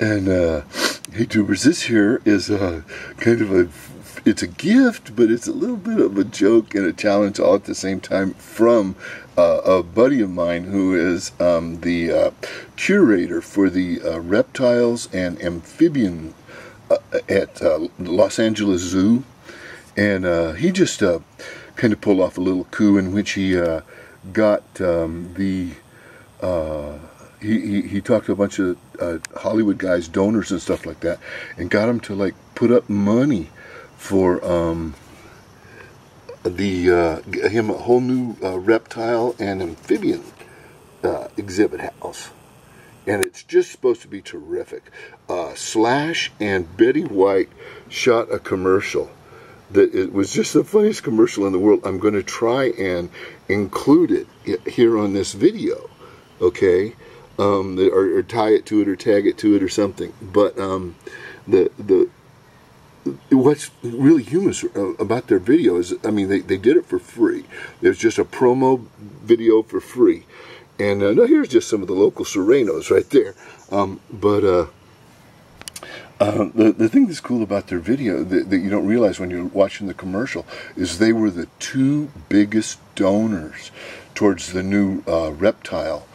And hey tubers, this here is kind of it's a gift, but it's a little bit of a joke and a challenge all at the same time from a buddy of mine who is the curator for the reptiles and amphibian at Los Angeles Zoo. And he just kind of pulled off a little coup in which he got he talked to a bunch of Hollywood guys, donors and stuff like that, and got them to like put up money for him a whole new reptile and amphibian exhibit house. And it's just supposed to be terrific. Slash and Betty White shot a commercial that it was just the funniest commercial in the world. I'm going to try and include it here on this video, okay? Or tie it to it or tag it to it or something. But what's really humorous about their video is, I mean, they did it for free. There's just a promo video for free. And now here's just some of the local Serenos right there. The thing that's cool about their video that you don't realize when you're watching the commercial is they were the two biggest donors towards the new reptile.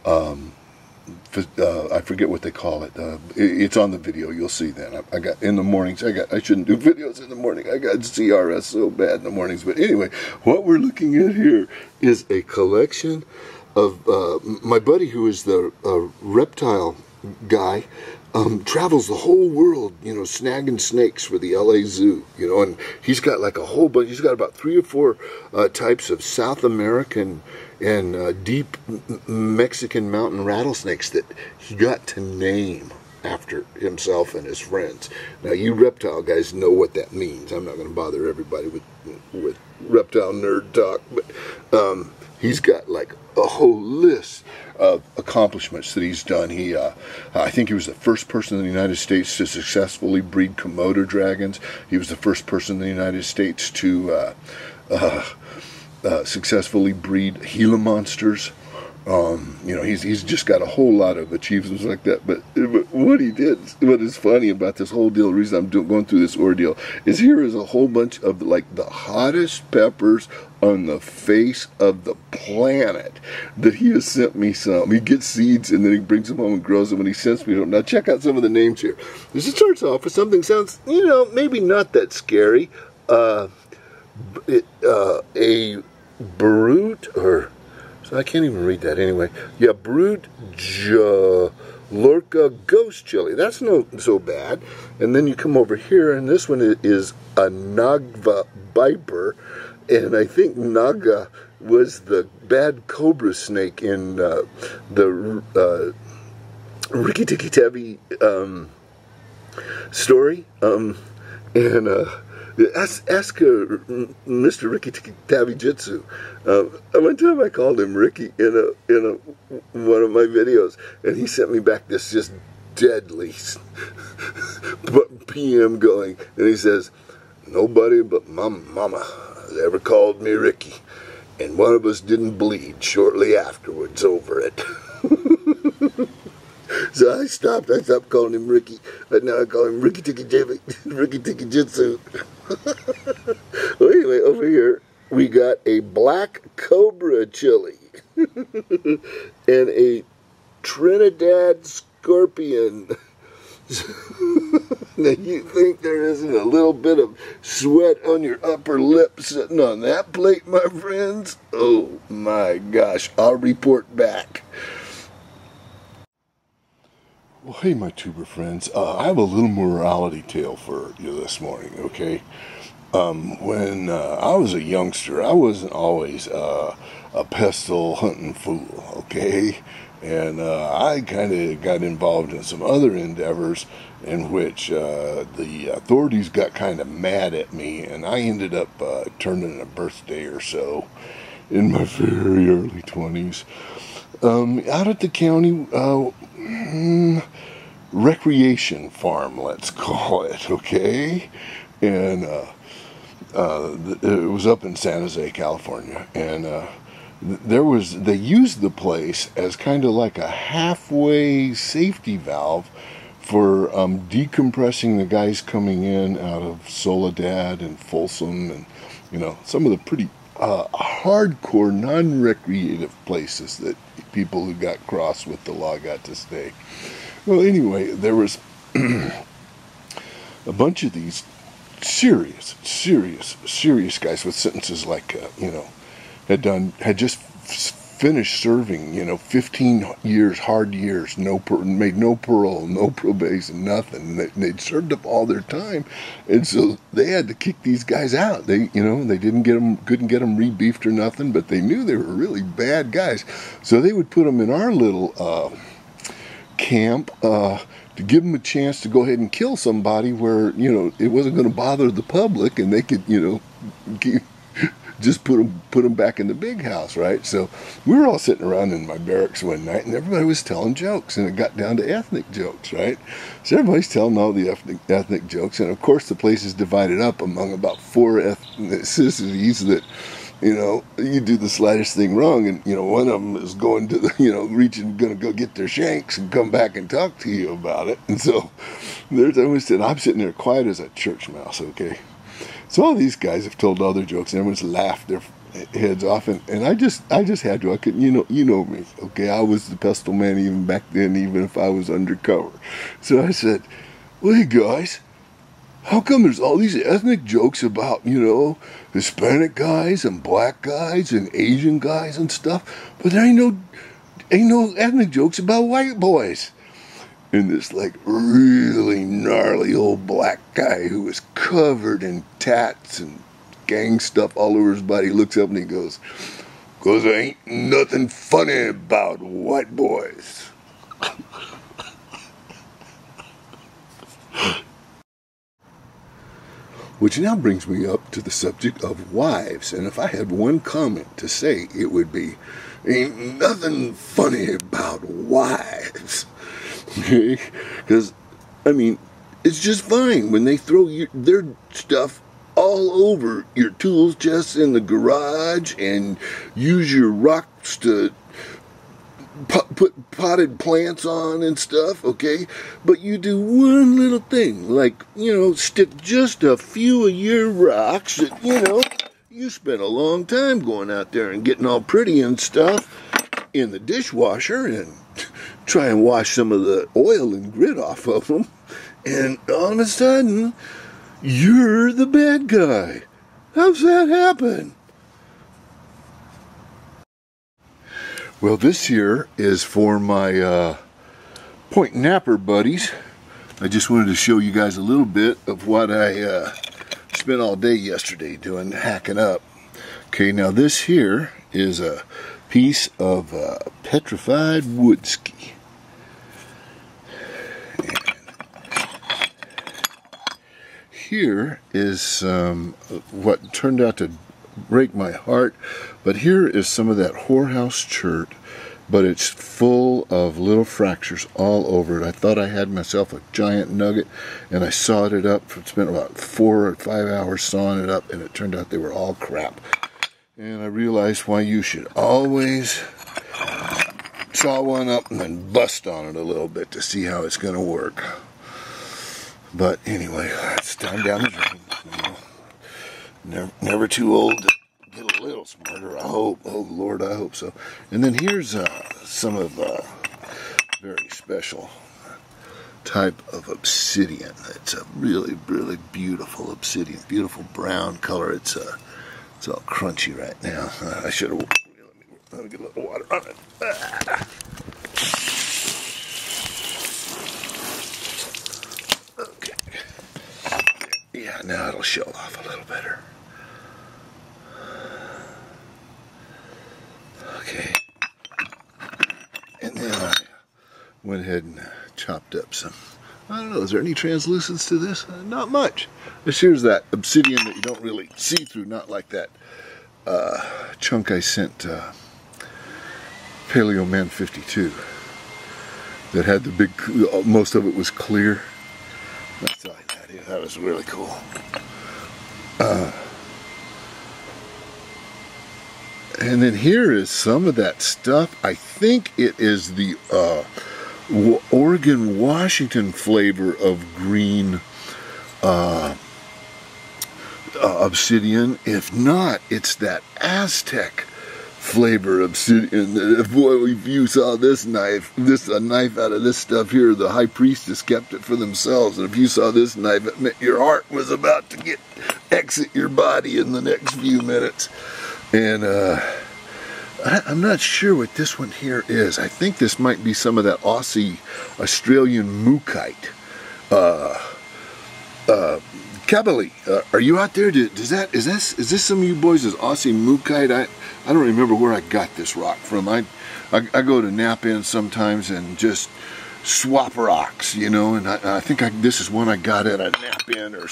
I forget what they call it. It's on the video. You'll see that. I got in the mornings. I shouldn't do videos in the morning. I got CRS so bad in the mornings. But anyway, what we're looking at here is a collection of my buddy, who is the reptile guy. Travels the whole world, you know, snagging snakes for the LA Zoo, you know, and he's got like a whole bunch. He's got about 3 or 4 types of South American and deep Mexican mountain rattlesnakes that he got to name after himself and his friends. Now, you reptile guys know what that means. I'm not going to bother everybody with reptile nerd talk, but he's got like a whole list of accomplishments that he's done. I think he was the first person in the United States to successfully breed Komodo dragons. He was the first person in the United States to successfully breed Gila monsters. You know, he's just got a whole lot of achievements like that. But what he did, what is funny about this whole deal, the reason I'm going through this ordeal, is here is a whole bunch of like the hottest peppers on the face of the planet that he has sent me some. He gets seeds and then he brings them home and grows them and he sends me them. Now check out some of the names here. This starts off with something sounds, you know, maybe not that scary. A brute, or so I can't even read that anyway. Yeah, Brute Lorca Ghost Chili. That's not so bad. And then you come over here, and this one is a Nagva Viper. And I think Naga was the bad cobra snake in the Rikki Tikki Tavi story. Ask Mr. Rikki Tikki Tavi Jitsu. One time I called him Ricky in one of my videos, and he sent me back this just deadly PM going, and he says, "Nobody but my mama ever called me Ricky, and one of us didn't bleed shortly afterwards over it." So I stopped calling him Ricky, but now I call him Rikki Tikki Jitsu. Well, anyway, over here we got a black cobra chili and a Trinidad scorpion. Now you think there isn't a little bit of sweat on your upper lip sitting on that plate, my friends? Oh my gosh, I'll report back. Well, hey, my tuber friends, I have a little morality tale for you this morning, okay? When I was a youngster, I wasn't always a pestle hunting fool, okay? And I kind of got involved in some other endeavors in which the authorities got kind of mad at me, and I ended up turning a birthday or so in my very early 20s. Out at the county recreation farm, let's call it, okay? And it was up in San Jose, California, and they used the place as kind of like a halfway safety valve for decompressing the guys coming in out of Soledad and Folsom and, you know, some of the pretty hardcore non-recreative places that people who got cross with the law got to stay. Well, anyway, there was a bunch of these serious guys with sentences like, you know, had just finished serving, you know, 15 years, hard years, made no parole, no probation, nothing. They'd served up all their time, and so they had to kick these guys out. They, you know, they couldn't get them rebeefed or nothing, but they knew they were really bad guys, so they would put them in our little camp to give them a chance to go ahead and kill somebody where, you know, it wasn't going to bother the public, and they could, you know, just put them back in the big house, right? So we were all sitting around in my barracks one night, and everybody was telling jokes, and it got down to ethnic jokes, right? So everybody's telling all the ethnic jokes, and of course the place is divided up among about 4 ethnicities that, you know, you do the slightest thing wrong, and, you know, one of them is going to the, you know, going to go get their shanks and come back and talk to you about it. And so I'm sitting there quiet as a church mouse, okay? So all these guys have told other jokes, and everyone's laughed their heads off, and I just had to. I couldn't, you know me, okay? I was the Pestleman even back then, even if I was undercover. So I said, well, hey guys, how come there's all these ethnic jokes about, you know, Hispanic guys and black guys and Asian guys and stuff, but there ain't no ethnic jokes about white boys? And this, like, really gnarly old black guy who was covered in tats and gang stuff all over his body looks up and he goes, "'Cause there ain't nothing funny about white boys." Which now brings me up to the subject of wives. And if I had one comment to say, it would be, ain't nothing funny about wives. Because, I mean, it's just fine when they throw their stuff all over your tools chests in the garage and use your rocks to put potted plants on and stuff, okay? But you do one little thing, like, you know, stick just a few of your rocks that, you know, you spent a long time going out there and getting all pretty and stuff in the dishwasher and try and wash some of the oil and grit off of them, and all of a sudden, you're the bad guy. How's that happen? Well, this here is for my point napper buddies. I just wanted to show you guys a little bit of what I spent all day yesterday doing, hacking up. Okay, now this here is a piece of petrified wood ski. Here is what turned out to break my heart, but here is some of that whorehouse chert, but it's full of little fractures all over it. I thought I had myself a giant nugget, and I sawed it up. Spent about 4 or 5 hours sawing it up, and it turned out they were all crap. And I realized why you should always saw one up and then bust on it a little bit to see how it's going to work. But anyway, it's time down the drain. You know, never too old to get a little smarter, I hope. Oh, Lord, I hope so. And then here's some of very special type of obsidian. It's a really, really beautiful obsidian. Beautiful brown color. It's all crunchy right now. I should have... Let me get a little water on it. Okay. Yeah, now it'll show off a little better. Okay. And then I went ahead and chopped up some... I don't know, is there any translucence to this? Not much. Here's that obsidian that you don't really see through, not like that chunk I sent Paleo Man 52 that had the big, most of it was clear. That's like that. Yeah, that was really cool. And then here is some of that stuff. I think it is the Oregon, Washington flavor of green obsidian. If not, it's that Aztec flavor obsidian. Boy, if you saw this knife, a knife out of this stuff here, the high priestess kept it for themselves. And if you saw this knife, it meant your heart was about to exit your body in the next few minutes. And I'm not sure what this one here is. I think this might be some of that Aussie Australian mookite. Kabali, are you out there? Is this some of you boys' Aussie mookite? I don't remember where I got this rock from. I go to nap in sometimes and just swap rocks, you know. And I think this is one I got at a nap in, or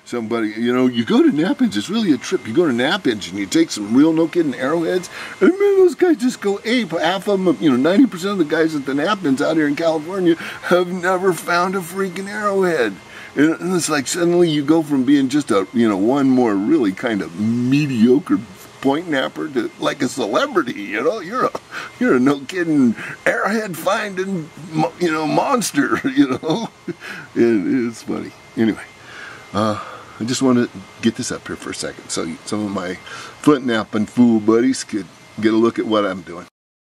somebody, you know. You go to nap-ins, it's really a trip. You go to nap-ins and you take some real, no kidding, arrowheads, and man, those guys just go ape. Half of them, you know, 90% of the guys at the nap-ins out here in California have never found a freaking arrowhead. And it's like suddenly you go from being just a, you know, one more really kind of mediocre point napper to like a celebrity, you know. You're a no kidding arrowhead finding, you know, monster, you know. It's funny. Anyway, I just want to get this up here for a second so some of my foot napping fool buddies could get a look at what I'm doing.